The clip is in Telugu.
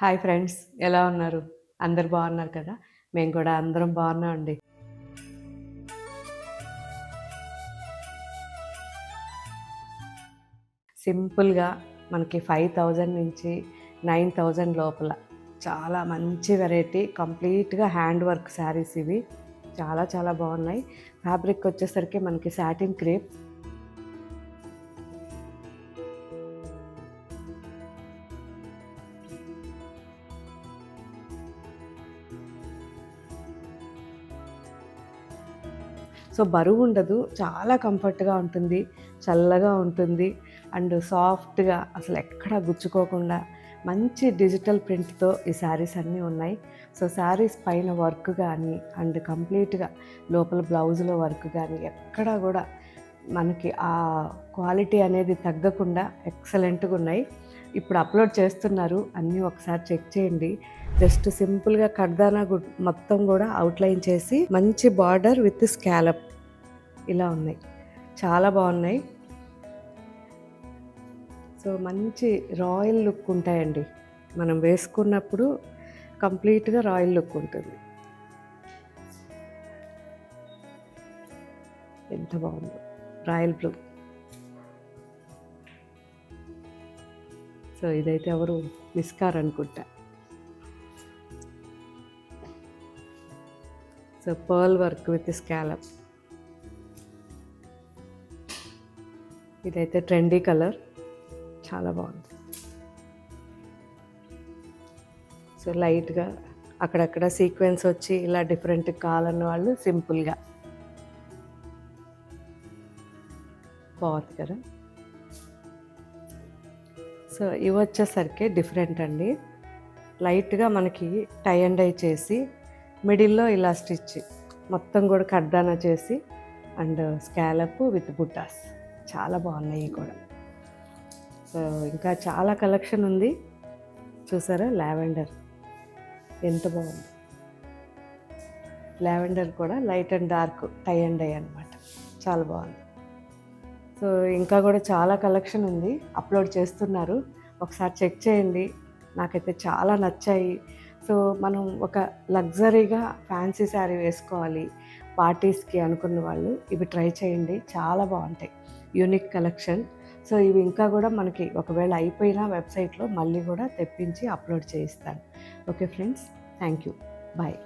హాయ్ ఫ్రెండ్స్, ఎలా ఉన్నారు? అందరు బాగున్నారు కదా? మేము కూడా అందరం బాగున్నామండి. సింపుల్గా మనకి 5000 నుంచి 9000 లోపల చాలా మంచి వెరైటీ, కంప్లీట్గా హ్యాండ్ వర్క్ శారీస్ ఇవి. చాలా చాలా బాగున్నాయి. ఫ్యాబ్రిక్ వచ్చేసరికి మనకి సాటిన్ క్రేప్. సో బరువు ఉండదు, చాలా కంఫర్ట్గా ఉంటుంది, చల్లగా ఉంటుంది అండ్ సాఫ్ట్గా, అసలు ఎక్కడ గుచ్చుకోకుండా మంచి డిజిటల్ ప్రింట్తో ఈ శారీస్ అన్నీ ఉన్నాయి. సో శారీస్ పైన వర్క్ కానీ అండ్ కంప్లీట్గా లోపల బ్లౌజ్లో వర్క్ కానీ ఎక్కడా కూడా మనకి ఆ క్వాలిటీ అనేది తగ్గకుండా ఎక్సలెంట్గా ఉన్నాయి. ఇప్పుడు అప్లోడ్ చేస్తున్నారు, అన్నీ ఒకసారి చెక్ చేయండి. జస్ట్ సింపుల్గా కడ్దానా మొత్తం కూడా అవుట్లైన్ చేసి మంచి బార్డర్ విత్ స్కాలప్ ఇలా ఉన్నాయి. చాలా బాగున్నాయి. సో మంచి రాయల్ లుక్ ఉంటాయండి, మనం వేసుకున్నప్పుడు కంప్లీట్గా రాయల్ లుక్ ఉంటుంది. ఎంత బాగుందో రాయల్ బ్లూ. సో ఇదైతే ఎవరు మిస్కార్ అనుకుంటా. So pearl work with scallop. ఇదైతే ట్రెండీ కలర్, చాలా బాగుంది. సో లైట్గా అక్కడక్కడ సీక్వెన్స్ వచ్చి ఇలా డిఫరెంట్ కావాలన్న వాళ్ళు సింపుల్గా బాగుంది కదా. సో ఇవి వచ్చేసరికి డిఫరెంట్ అండి. లైట్గా మనకి టై అండ్ డై చేసి మిడిల్లో ఇలా స్టిచ్ మొత్తం కూడా కడ్దానా చేసి అండ్ స్కాలప్ విత్ బుట్టాస్. చాలా బాగున్నాయి కూడా. సో ఇంకా చాలా కలెక్షన్ ఉంది. చూసారా, లావెండర్ ఎంత బాగుంది. లావెండర్ కూడా light and dark tie and dye అనమాట, చాలా బాగుంది. సో ఇంకా కూడా చాలా కలెక్షన్ ఉంది, అప్లోడ్ చేస్తున్నారు, ఒకసారి చెక్ చేయండి. నాకైతే చాలా నచ్చాయి. సో మనం ఒక లగ్జరీగా ఫ్యాన్సీ శారీ వేసుకోవాలి పార్టీస్కి అనుకున్న వాళ్ళు ఇవి ట్రై చేయండి, చాలా బాగుంటాయి. Unique collection. సో ఇవి ఇంకా కూడా మనకి ఒకవేళ అయిపోయినా వెబ్సైట్లో మళ్ళీ కూడా తెప్పించి అప్లోడ్ చేయిస్తాను. Okay friends, thank you, bye.